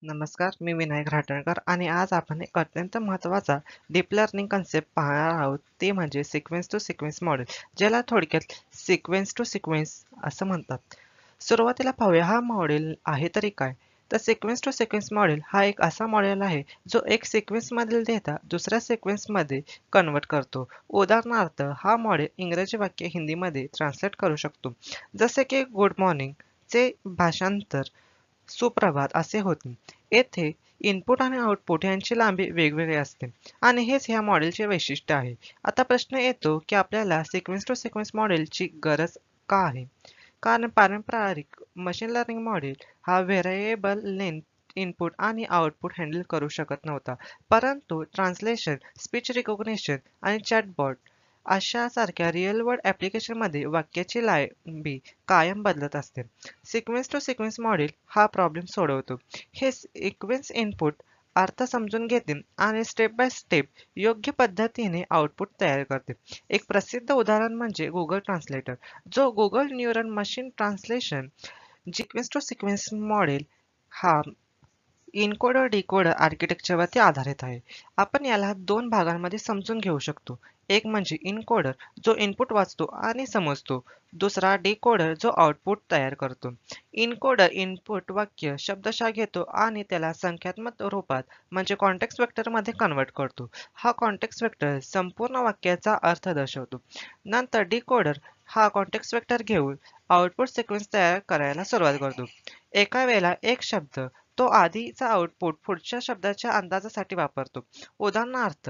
नमस्कार, मी विनायक राहटणकर आणि आज आपण एक अत्यंत महत्त्वाचा डीप लर्निंग कन्सेप्ट पाहणार आहोत. ते म्हणजे सिक्वेन्स टू सिक्वेन्स मॉडेल, ज्याला थोडक्यात सिक्वेन्स टू सिक्वेन्स असं म्हणतात. सुरुवातीला पाहूया हा मॉडेल आहे तरी काय. तर सिक्वेन्स टू सिक्वेन्स मॉडेल हा एक असा मॉडेल आहे जो एक सिक्वेन्समधील डेटा दुसऱ्या सिक्वेन्समध्ये कन्वर्ट करतो. उदाहरणार्थ हा मॉडेल इंग्रजी वाक्य हिंदीमध्ये ट्रान्सलेट करू शकतो. जसे की गुड मॉर्निंग चे भाषांतर सुप्रभात असे होते. येथे इनपुट आणि आउटपुट यांची लांबी वेगवेगळी असते आणि हेच ह्या मॉडेलचे वैशिष्ट्य आहे. आता प्रश्न येतो की आपल्याला सिक्वेन्स टू सिक्वेन्स मॉडेलची गरज का आहे? कारण पारंपरिक मशीन लर्निंग मॉडेल हा व्हेरिएबल लेंथ इनपुट आणि आउटपुट हँडल करू शकत नव्हता. परंतु ट्रान्सलेशन, स्पीच रिकॉग्निशन आणि चॅटबॉट अशा सारख्या रिअल वर्ल्ड ॲप्लिकेशनमध्ये वाक्याची लांबी कायम बदलत असते. सिक्वेन्स टू सिक्वेन्स मॉडेल हा प्रॉब्लेम सोडवतो. हे सिक्वेन्स इनपुट अर्थ समजून घेते आणि स्टेप बाय स्टेप योग्य पद्धतीने आउटपुट तयार करते. एक प्रसिद्ध उदाहरण म्हणजे गुगल ट्रान्सलेटर, जो Google neural machine translation sequence to sequence model हा इनकोडर डिकोडर आर्किटेक्चरवरती आधारित आहे. आपण याला दोन भागांमध्ये समजून घेऊ शकतो. एक म्हणजे इनकोडर, जो इनपुट वाचतो आणि समजतो. दुसरा डिकोडर, जो आउटपुट तयार करतो. इनकोडर इनपुट वाक्य शब्दशः घेतो आणि त्याला संख्यात्मक रूपात म्हणजे कॉन्टेक्स्ट वेक्टरमध्ये कन्वर्ट करतो. हा कॉन्टेक्स्ट वेक्टर संपूर्ण वाक्याचा अर्थ दर्शवतो. नंतर डिकोडर हा कॉन्टेक्स्ट वेक्टर घेऊन आउटपुट सिक्वेन्स तयार करायला सुरुवात करतो. एका वेळेला एक शब्द तो आधीचा आउटपुट पुढच्या शब्दाच्या अंदाजासाठी वापरतो. उदाहरणार्थ,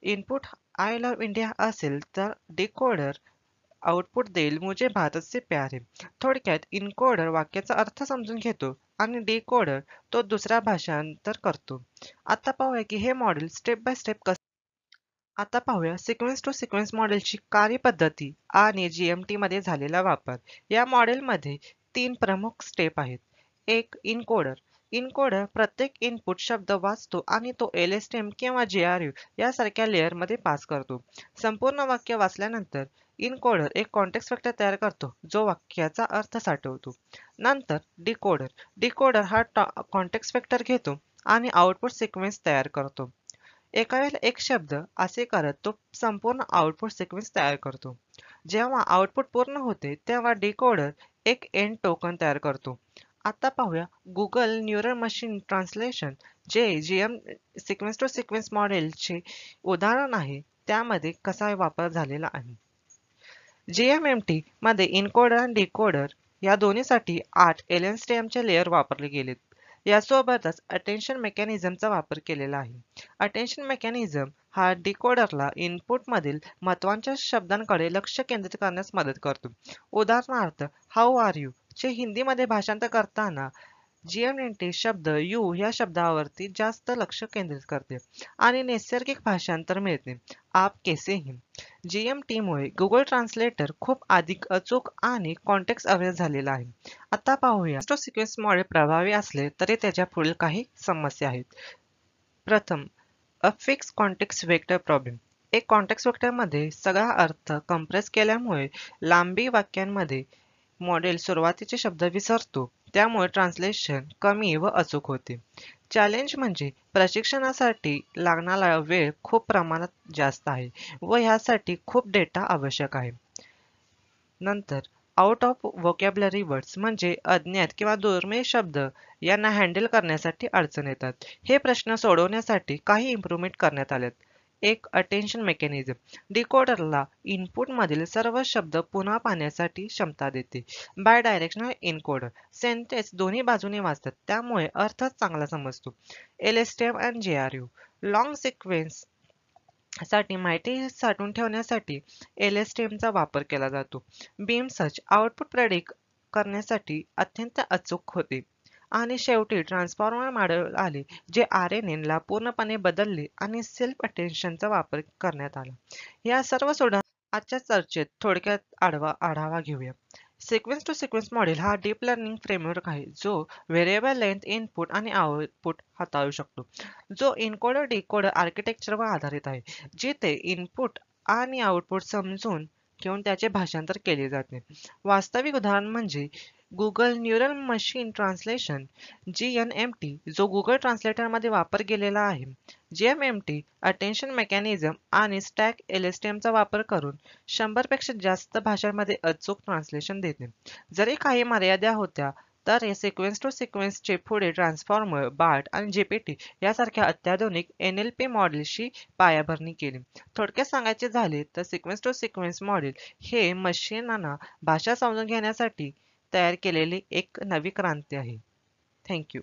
इनपुट आय लव्ह इंडिया असेल तर डिकोडर आउटपुट देईल मुझे भारत से प्यार है. थोडक्यात इनकोडर वाक्याचा अर्थ समजून घेतो आणि डिकोडर तो दुसरा भाषांतर करतो. आता पाहूया की हे मॉडेल स्टेप बाय स्टेप कसं. आता पाहूया सिक्वेन्स टू सिक्वेन्स मॉडेलची कार्यपद्धती आणि जीएमटी मध्ये झालेला वापर. या मॉडेलमध्ये तीन प्रमुख स्टेप आहेत. एक इनकोडर. इनकोडर प्रत्येक इनपुट शब्द वाचतो आणि तो एलएसटीएम किंवा जेआरयू यासारख्या लेअरमध्ये पास करतो. संपूर्ण वाक्य वाचल्यानंतर इनकोडर एक कॉन्टेक्स्ट वेक्टर तयार करतो जो वाक्याचा अर्थ साठवतो. नंतर डिकोडर. डिकोडर हा कॉन्टेक्स्ट वेक्टर घेतो आणि आउटपुट सिक्वेन्स तयार करतो. एका वेळेला एक शब्द असे करत तो संपूर्ण आउटपुट सिक्वेन्स तयार करतो. जेव्हा आउटपुट पूर्ण होते तेव्हा डिकोडर एक एंड टोकन तयार करतो. आता पाहूया गुगल न्यूरल मशीन ट्रान्सलेशन, जे जीएम सिक्वेन्स टू सिक्वेन्स मॉडेलचे उदाहरण आहे, त्यामध्ये कसा वापर झालेला आहे. जीएमएमटी मध्ये इनकोडर आणि डिकोडर या दोन्हीसाठी 8 एलएनस्टीएमचे लेयर वापरले गेलेत. यासोबतच अटेन्शन मेकॅनिझमचा वापर केलेला आहे. अटेन्शन मेकॅनिझम हा डिकोडरला इनपुटमधील महत्त्वाच्या शब्दांकडे लक्ष केंद्रित करण्यास मदत करतो. उदाहरणार्थ, हाऊ आर यू चे हिंदीमध्ये भाषांतर करताना जीएमएनटी शब्द यू या शब्दावरती जास्त लक्ष केंद्रित करते आणि नैसर्गिक भाषांतर मिळते, आप कैसे हैं. जीएमटी मुळे गुगल ट्रान्सलेटर खूप अधिक अचूक आणि कॉन्टेक्स्ट अवेअर झालेला आहे. आता पाहूया सिक्वेन्स मॉडेल प्रभावी असले तरी त्याच्या पुढील काही समस्या आहेत. प्रथम, a fix context vector problem. एक कॉन्टेक्स्ट वेक्टरमध्ये सगळा अर्थ कंप्रेस केल्यामुळे लांबी वाक्यांमध्ये मॉडेल सुरुवातीचे शब्द विसरतो. त्यामुळे ट्रान्सलेशन कमी व अचूक होते. चॅलेंज म्हणजे प्रशिक्षणासाठी लागणारा वेळ खूप प्रमाणात जास्त आहे व ह्यासाठी खूप डेटा आवश्यक आहे. नंतर आउट ऑफ व्होकॅब्युलरी वर्ड्स म्हणजे अज्ञात किंवा दुर्मिळ शब्द यांना हँडल करण्यासाठी अडचण येतात. हे प्रश्न सोडवण्यासाठी काही इम्प्रूव्हमेंट करण्यात आलेत. एक अटेन्शन मेकॅनिझम डिकोडरला इनपुटमधील सर्व शब्द पुन्हा पाहण्यासाठी क्षमता देते. बाय डायरेक्शनल एन्कोडर सेंटेन्स दोन्ही बाजूने वाचतात, त्यामुळे अर्थ चांगला समजतो. एलएसटीएम आणि जेआरयू लॉंग सिक्वेन्स साठी माहिती साठवून ठेवण्यासाठी एलएसटीएमचा वापर केला जातो. बीम सर्च आउटपुट प्रेडिक्ट करण्यासाठी अत्यंत अचूक होते. आणि शेवटी ट्रान्सफॉर्मर मॉडेल आले, जे आरएनएन ला पूर्णपणे बदलले आणि सेल्फ अटेन्शनचा वापर करण्यात आला. या सर्व सुधारणा आजच्या चर्चेत थोडक्यात आढावा घेऊया. सिक्वेन्स टू सिक्वेन्स मॉडेल हा डीप लर्निंग फ्रेमवर्क आहे जो व्हेरिएबल लेंथ इनपुट आणि आउटपुट हाताळू शकतो, जो इनकोडर डिकोडर आर्किटेक्चरवर आधारित आहे, जिथे इनपुट आणि आउटपुट समजून घेऊन त्याचे भाषांतर केले जाते. वास्तविक उदाहरण म्हणजे Google neural machine translation GNMT जो गुगल ट्रान्सलेटरमध्ये वापर केलेला आहे. GNMT अटेन्शन मेकॅनिझम आणि स्टॅक LSTMचा वापर करून 100 पेक्षा जास्त भाषांमध्ये अचूक ट्रान्सलेशन देते. जरी काही मर्यादा होत्या तर हे सिक्वेन्स टू सिक्वेन्सचे पुढे ट्रान्सफॉर्मर, BART आणि GPT यासारख्या अत्याधुनिक NLP मॉडेल्सची पायाभरणी केली. थोडक्यात सांगायचे झाले तर सिक्वेन्स टू सिक्वेन्स मॉडेल हे मशीनना भाषा समजून घेण्यासाठी तयार केलेली एक नवी क्रांती आहे. Thank you.